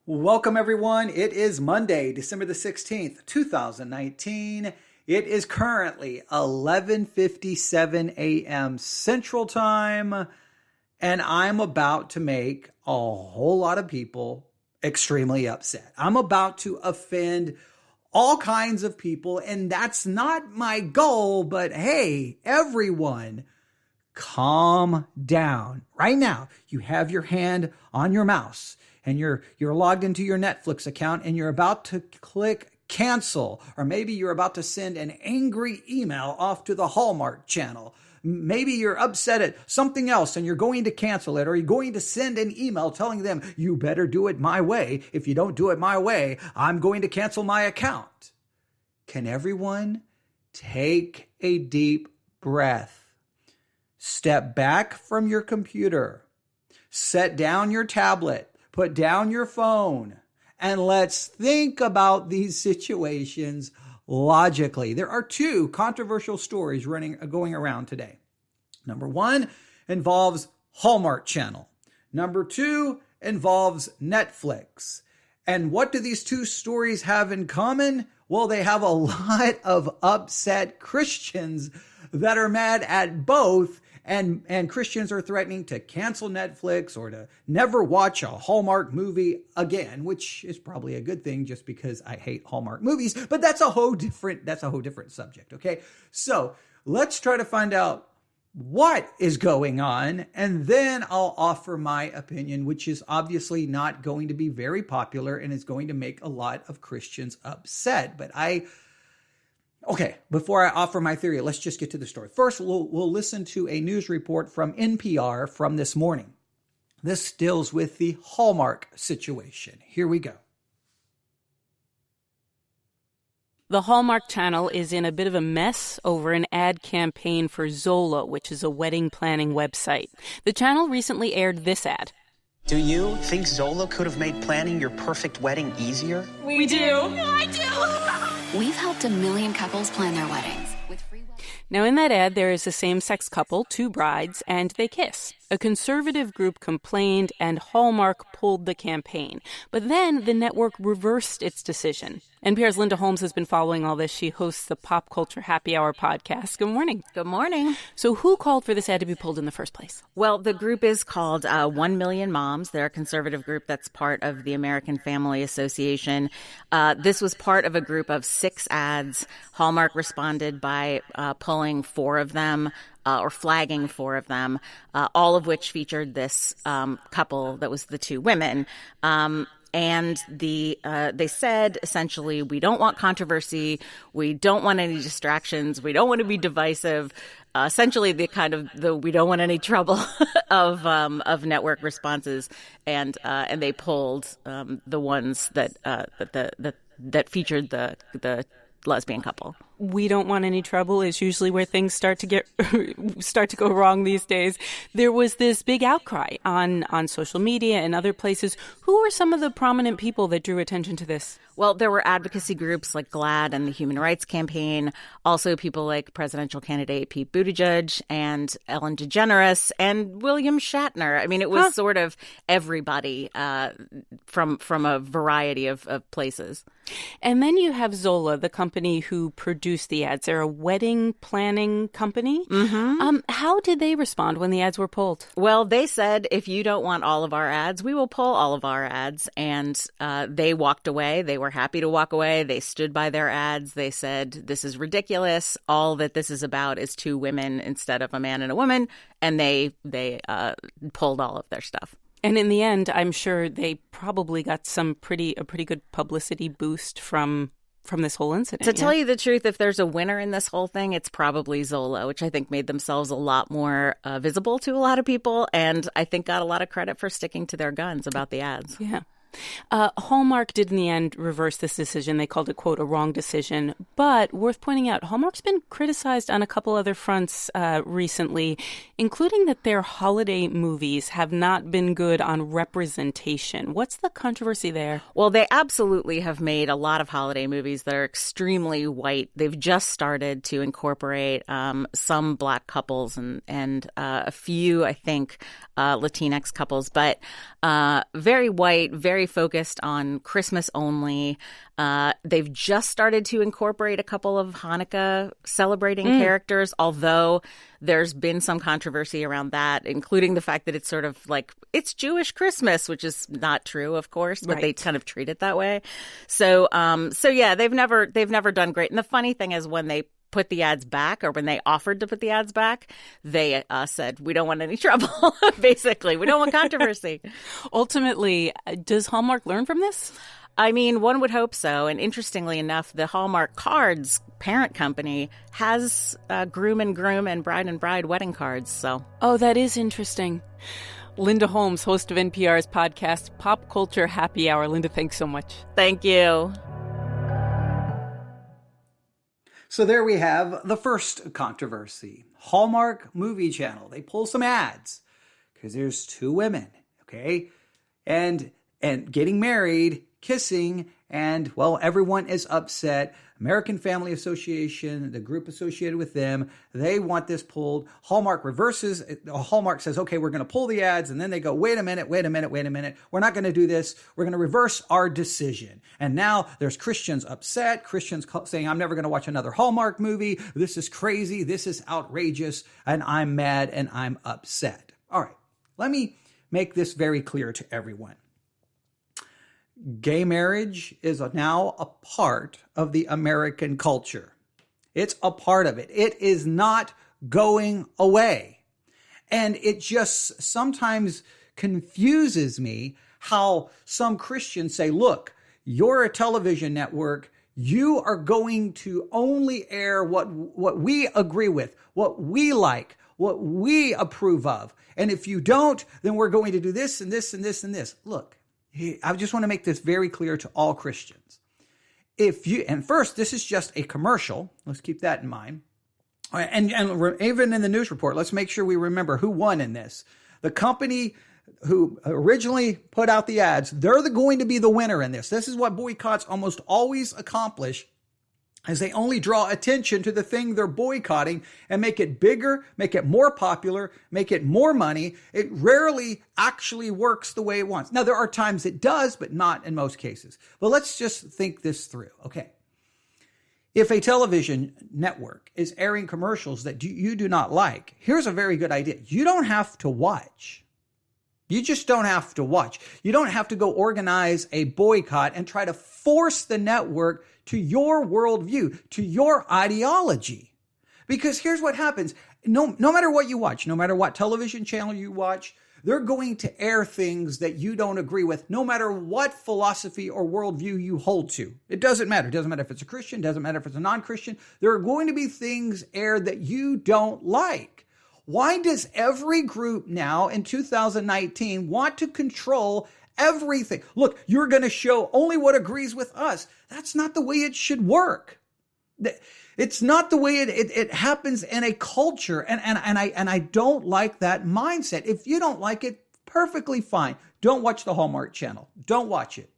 Welcome, everyone. It is Monday, December the 16th, 2019. It is currently 11:57 a.m. Central Time, and I'm about to make a whole lot of people extremely upset. I'm about to offend all kinds of people, and that's not my goal, but hey, everyone, calm down. Right now, you have your hand on your mouse and you're logged into your Netflix account and you're about to click cancel, or maybe you're about to send an angry email off to the Hallmark channel. Maybe you're upset at something else and you're going to cancel it, or you're going to send an email telling them, you better do it my way. If you don't do it my way, I'm going to cancel my account. Can everyone take a deep breath? Step back from your computer, set down your tablet, put down your phone, and let's think about these situations logically. There are two controversial stories going around today. Number one involves Hallmark Channel. Number two involves Netflix. And what do these two stories have in common? Well, they have a lot of upset Christians that are mad at both. And Christians are threatening to cancel Netflix or to never watch a Hallmark movie again, which is probably a good thing just because I hate Hallmark movies, but that's a whole different subject, okay? So let's try to find out what is going on, and then I'll offer my opinion, which is obviously not going to be very popular and is going to make a lot of Christians upset. Okay, before I offer my theory, let's just get to the story. First, we'll listen to a news report from NPR from this morning. This deals with the Hallmark situation. Here we go. The Hallmark Channel is in a bit of a mess over an ad campaign for Zola, which is a wedding planning website. The channel recently aired this ad. Do you think Zola could have made planning your perfect wedding easier? We do. I do. We've helped 1 million couples plan their weddings with free. Now, in that ad, there is a same-sex couple, two brides, and they kiss. A conservative group complained, and Hallmark pulled the campaign. But then the network reversed its decision. NPR's Linda Holmes has been following all this. She hosts the Pop Culture Happy Hour podcast. Good morning. Good morning. So who called for this ad to be pulled in the first place? Well, the group is called 1 Million Moms. They're a conservative group that's part of the American Family Association. This was part of a group of 6 ads. Hallmark responded by pulling 4 of them. Or flagging 4 of them, all of which featured this couple that was the 2 women. And they said, essentially, we don't want controversy. We don't want any distractions. We don't want to be divisive. Essentially, we don't want any trouble of network responses. And they pulled the ones that featured the lesbian couple. We don't want any trouble is usually where things start to go wrong these days. There was this big outcry on social media and other places. Who were some of the prominent people that drew attention to this? Well, there were advocacy groups like GLAAD and the Human Rights Campaign, also people like presidential candidate Pete Buttigieg and Ellen DeGeneres and William Shatner. I mean, it was sort of everybody from a variety of places. And then you have Zola, the company who produced the ads. They're a wedding planning company. Mm-hmm. How did they respond when the ads were pulled? Well, they said, if you don't want all of our ads, we will pull all of our ads. And they walked away. They were happy to walk away. They stood by their ads. They said, this is ridiculous. All that this is about is 2 women instead of a man and a woman. And they pulled all of their stuff. And in the end, I'm sure they probably got a pretty good publicity boost from this whole incident. To tell you the truth, if there's a winner in this whole thing, it's probably Zola, which I think made themselves a lot more visible to a lot of people, and I think got a lot of credit for sticking to their guns about the ads. Yeah. Hallmark did in the end reverse this decision. They called it, quote, a wrong decision. But worth pointing out, Hallmark's been criticized on a couple other fronts recently, including that their holiday movies have not been good on representation. What's the controversy there? Well, they absolutely have made a lot of holiday movies that are extremely white. They've just started to incorporate some Black couples and a few, I think, Latinx couples, but very white, very very focused on Christmas only. They've just started to incorporate a couple of Hanukkah celebrating characters, although there's been some controversy around that, including the fact that it's sort of like it's Jewish Christmas, which is not true, of course, but they kind of treat it that way. So yeah, they've never done great. And the funny thing is, when they put the ads back, or when they offered to put the ads back, they said, we don't want any trouble. Basically, we don't want controversy. Ultimately, does Hallmark learn from this? I mean, one would hope so. And interestingly enough, the Hallmark Cards parent company has groom and bride wedding cards. So, oh, that is interesting. Linda Holmes, host of NPR's podcast Pop Culture Happy Hour. Linda, thanks so much. Thank you. So there we have the first controversy. Hallmark Movie Channel. They pull some ads because there's two women, okay? And getting married, kissing, and, well, everyone is upset. American Family Association, the group associated with them, they want this pulled. Hallmark reverses. Hallmark says, okay, we're going to pull the ads. And then they go, wait a minute. We're not going to do this. We're going to reverse our decision. And now there's Christians upset. Christians saying, I'm never going to watch another Hallmark movie. This is crazy. This is outrageous. And I'm mad and I'm upset. All right, let me make this very clear to everyone. Gay marriage is now a part of the American culture. It's a part of it. It is not going away. And it just sometimes confuses me how some Christians say, look, you're a television network. You are going to only air what we agree with, what we like, what we approve of. And if you don't, then we're going to do this and this and this and this. Look, I just want to make this very clear to all Christians. And first, this is just a commercial. Let's keep that in mind. And even in the news report, let's make sure we remember who won in this. The company who originally put out the ads, they're going to be the winner in this. This is what boycotts almost always accomplish, as they only draw attention to the thing they're boycotting and make it bigger, make it more popular, make it more money. It rarely actually works the way it wants. Now, there are times it does, but not in most cases. But let's just think this through. Okay. If a television network is airing commercials that you do not like, here's a very good idea. You don't have to watch. You just don't have to watch. You don't have to go organize a boycott and try to force the network to your worldview, to your ideology. Because here's what happens. No matter what you watch, no matter what television channel you watch, they're going to air things that you don't agree with, no matter what philosophy or worldview you hold to. It doesn't matter. It doesn't matter if it's a Christian, it doesn't matter if it's a non-Christian. There are going to be things aired that you don't like. Why does every group now in 2019 want to control everything? Look, you're going to show only what agrees with us. That's not the way it should work. It's not the way it happens in a culture. And I don't like that mindset. If you don't like it, perfectly fine. Don't watch the Hallmark Channel. Don't watch it.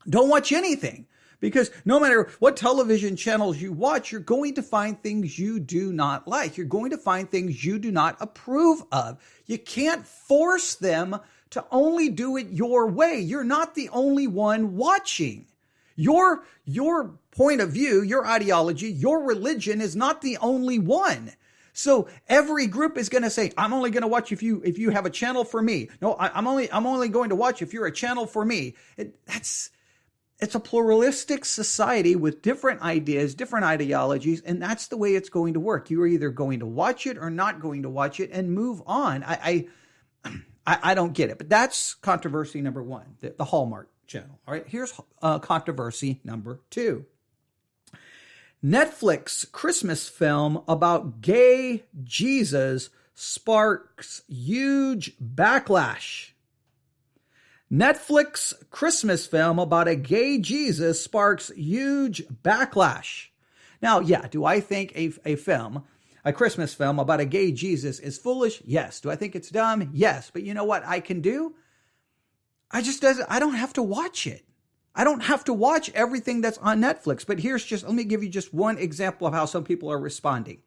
Don't watch anything. Because no matter what television channels you watch, you're going to find things you do not like. You're going to find things you do not approve of. You can't force them to only do it your way. You're not the only one watching. Your point of view, your ideology, your religion is not the only one. So every group is going to say, I'm only going to watch if you have a channel for me. No, I'm only going to watch if you're a channel for me. It's a pluralistic society with different ideas, different ideologies, and that's the way it's going to work. You are either going to watch it or not going to watch it and move on. I don't get it, but that's controversy number one, the Hallmark Channel. All right, here's controversy number two. Netflix Christmas film about gay Jesus sparks huge backlash. Netflix Christmas film about a gay Jesus sparks huge backlash. Now, yeah, do I think a Christmas film about a gay Jesus is foolish? Yes. Do I think it's dumb? Yes. But you know what I can do? I don't have to watch it. I don't have to watch everything that's on Netflix. But let me give you just one example of how some people are responding.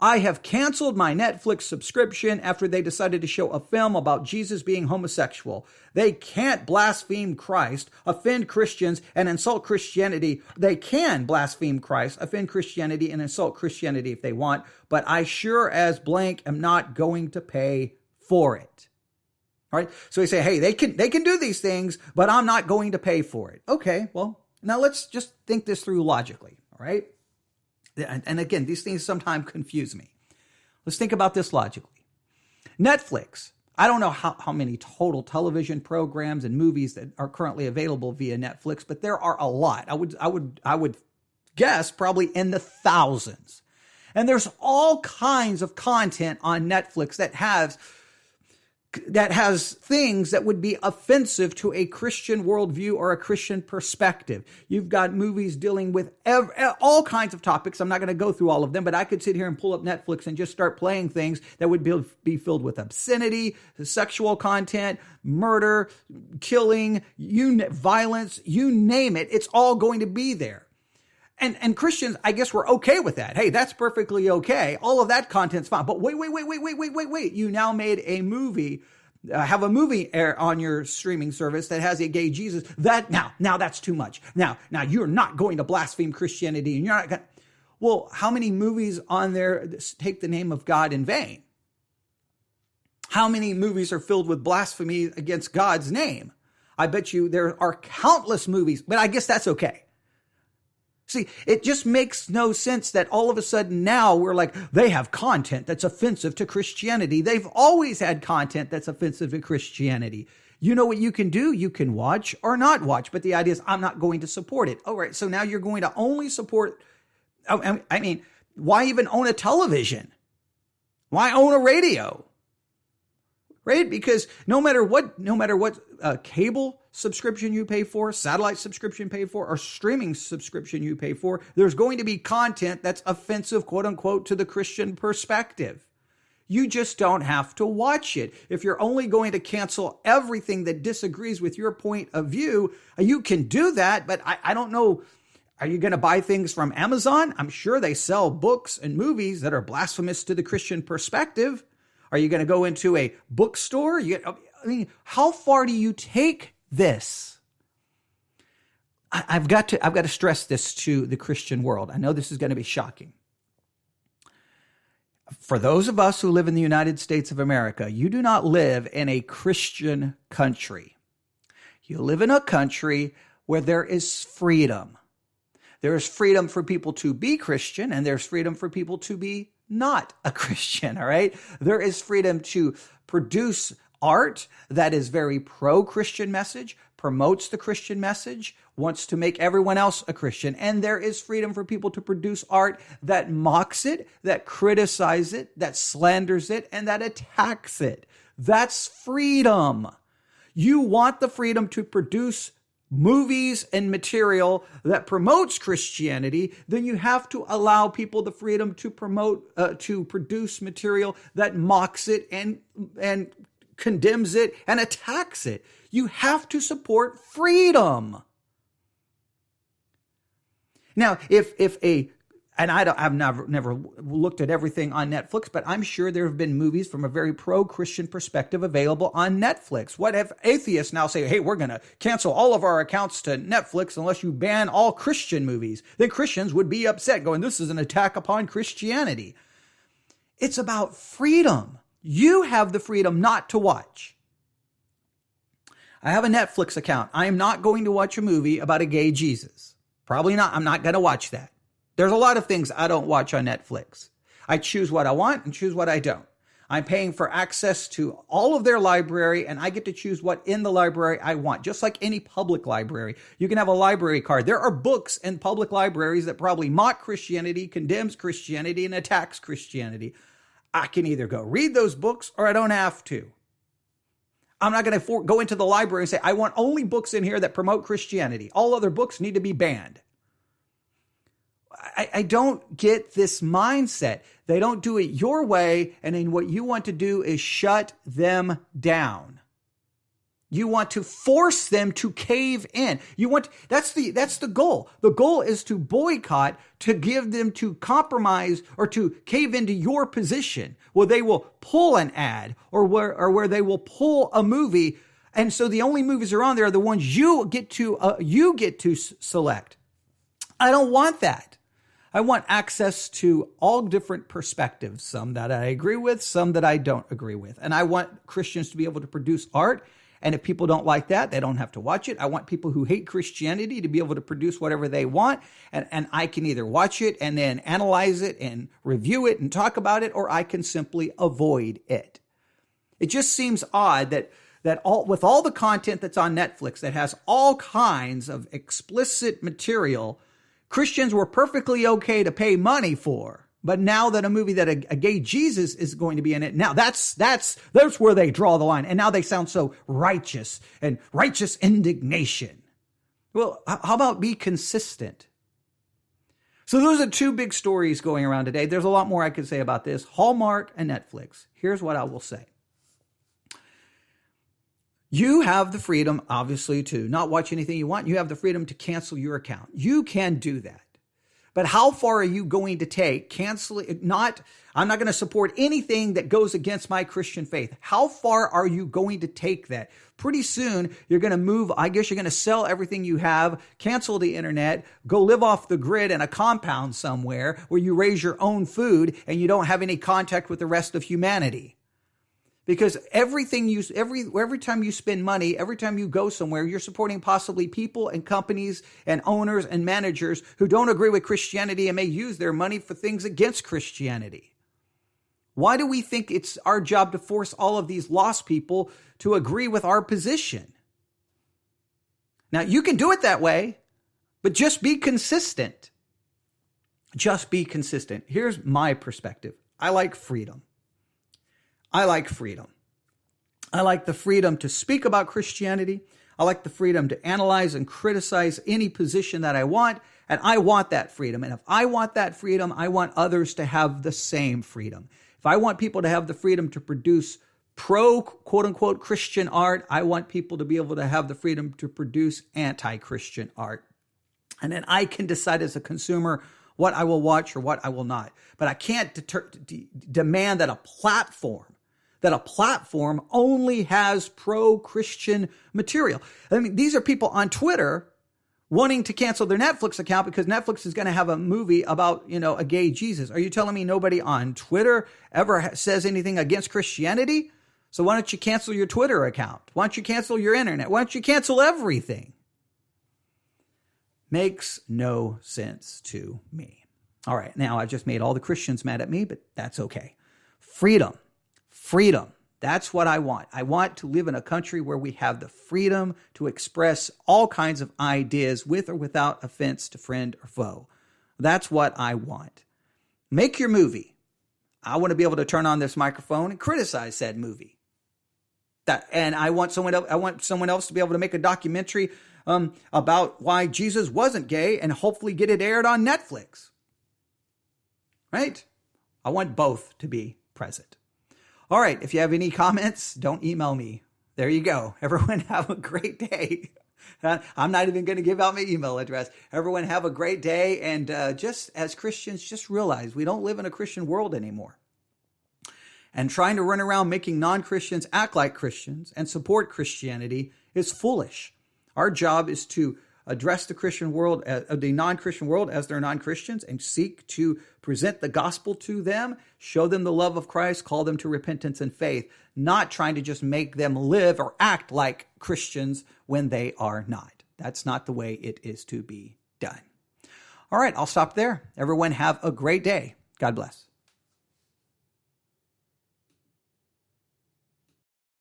I have canceled my Netflix subscription after they decided to show a film about Jesus being homosexual. They can't blaspheme Christ, offend Christians, and insult Christianity. They can blaspheme Christ, offend Christianity, and insult Christianity if they want, but I sure as blank am not going to pay for it. All right. So we say, hey, they can do these things, but I'm not going to pay for it. Okay. Well, now let's just think this through logically. All right. And again, these things sometimes confuse me. Let's think about this logically. Netflix. I don't know how many total television programs and movies that are currently available via Netflix, but there are a lot. I would guess probably in the thousands. And there's all kinds of content on Netflix that has things that would be offensive to a Christian worldview or a Christian perspective. You've got movies dealing with all kinds of topics. I'm not going to go through all of them, but I could sit here and pull up Netflix and just start playing things that would be filled with obscenity, sexual content, murder, killing, violence, you name it. It's all going to be there. And Christians, I guess we're okay with that. Hey, that's perfectly okay. All of that content's fine. But wait. You now made a movie, have a movie air on your streaming service that has a gay Jesus. Now that's too much. Now you're not going to blaspheme Christianity, and you're not going. Well, how many movies on there take the name of God in vain? How many movies are filled with blasphemy against God's name? I bet you there are countless movies, but I guess that's okay. See, it just makes no sense that all of a sudden now we're like, they have content that's offensive to Christianity. They've always had content that's offensive to Christianity. You know what you can do? You can watch or not watch, but the idea is I'm not going to support it. All right, so now you're going to only support, I mean, why even own a television? Why own a radio? Right? Because no matter what cable subscription you pay for, satellite subscription you pay for, or streaming subscription you pay for, there's going to be content that's offensive, quote unquote, to the Christian perspective. You just don't have to watch it. If you're only going to cancel everything that disagrees with your point of view, you can do that, but I don't know. Are you going to buy things from Amazon? I'm sure they sell books and movies that are blasphemous to the Christian perspective. Are you going to go into a bookstore? How far do you take this? I've got to stress this to the Christian world. I know this is going to be shocking. For those of us who live in the United States of America, you do not live in a Christian country. You live in a country where there is freedom. There is freedom for people to be Christian, and there's freedom for people to be not a Christian, all right? There is freedom to produce art that is very pro-Christian message, promotes the Christian message, wants to make everyone else a Christian. And there is freedom for people to produce art that mocks it, that criticizes it, that slanders it, and that attacks it. That's freedom. You want the freedom to produce movies and material that promotes Christianity, then you have to allow people the freedom to produce material that mocks it and condemns it and attacks it. You have to support freedom. Now, I've never looked at everything on Netflix, but I'm sure there have been movies from a very pro-Christian perspective available on Netflix. What if atheists now say, hey, we're going to cancel all of our accounts to Netflix unless you ban all Christian movies? Then Christians would be upset going, this is an attack upon Christianity. It's about freedom. You have the freedom not to watch. I have a Netflix account. I am not going to watch a movie about a gay Jesus. Probably not. I'm not going to watch that. There's a lot of things I don't watch on Netflix. I choose what I want and choose what I don't. I'm paying for access to all of their library, and I get to choose what in the library I want, just like any public library. You can have a library card. There are books in public libraries that probably mock Christianity, condemns Christianity, and attacks Christianity. I can either go read those books or I don't have to. I'm not going to go into the library and say, I want only books in here that promote Christianity. All other books need to be banned. I don't get this mindset. They don't do it your way, and then what you want to do is shut them down. You want to force them to cave in. That's the goal. The goal is to boycott, to give them to compromise or to cave into your position where they will pull an ad or where they will pull a movie. And so the only movies that are on there are the ones you get to select. I don't want that. I want access to all different perspectives, some that I agree with, some that I don't agree with. And I want Christians to be able to produce art. And if people don't like that, they don't have to watch it. I want people who hate Christianity to be able to produce whatever they want. And I can either watch it and then analyze it and review it and talk about it, or I can simply avoid it. It just seems odd that with all the content that's on Netflix that has all kinds of explicit material, Christians were perfectly okay to pay money for. But now that a movie that a gay Jesus is going to be in it, now that's where they draw the line. And now they sound so righteous and righteous indignation. Well, how about be consistent? So those are two big stories going around today. There's a lot more I could say about this. Hallmark and Netflix. Here's what I will say. You have the freedom, obviously, to not watch anything you want. You have the freedom to cancel your account. You can do that. But how far are you going to take canceling? I'm not going to support anything that goes against my Christian faith. How far are you going to take that? Pretty soon, you're going to move. I guess you're going to sell everything you have, cancel the internet, go live off the grid in a compound somewhere where you raise your own food and you don't have any contact with the rest of humanity. Because every time you spend money, every time you go somewhere, you're supporting possibly people and companies and owners and managers who don't agree with Christianity and may use their money for things against Christianity. Why do we think it's our job to force all of these lost people to agree with our position? Now, you can do it that way, but just be consistent. Just be consistent. Here's my perspective. I like freedom. I like freedom. I like the freedom to speak about Christianity. I like the freedom to analyze and criticize any position that I want. And I want that freedom. And if I want that freedom, I want others to have the same freedom. If I want people to have the freedom to produce quote unquote Christian art, I want people to be able to have the freedom to produce anti-Christian art. And then I can decide as a consumer what I will watch or what I will not. But I can't demand that a platform only has pro-Christian material. I mean, these are people on Twitter wanting to cancel their Netflix account because Netflix is going to have a movie about, a gay Jesus. Are you telling me nobody on Twitter ever says anything against Christianity? So why don't you cancel your Twitter account? Why don't you cancel your internet? Why don't you cancel everything? Makes no sense to me. All right, now I just made all the Christians mad at me, but that's okay. Freedom. That's what I want. I want to live in a country where we have the freedom to express all kinds of ideas with or without offense to friend or foe. That's what I want. Make your movie. I want to be able to turn on this microphone and criticize said movie. And I want someone else to be able to make a documentary about why Jesus wasn't gay and hopefully get it aired on Netflix. Right? I want both to be present. All right. If you have any comments, don't email me. There you go. Everyone have a great day. I'm not even going to give out my email address. Everyone have a great day. And just as Christians, just realize we don't live in a Christian world anymore. And trying to run around making non-Christians act like Christians and support Christianity is foolish. Our job is to address the Christian world, the non-Christian world as they're non-Christians and seek to present the gospel to them, show them the love of Christ, call them to repentance and faith, not trying to just make them live or act like Christians when they are not. That's not the way it is to be done. All right, I'll stop there. Everyone have a great day. God bless.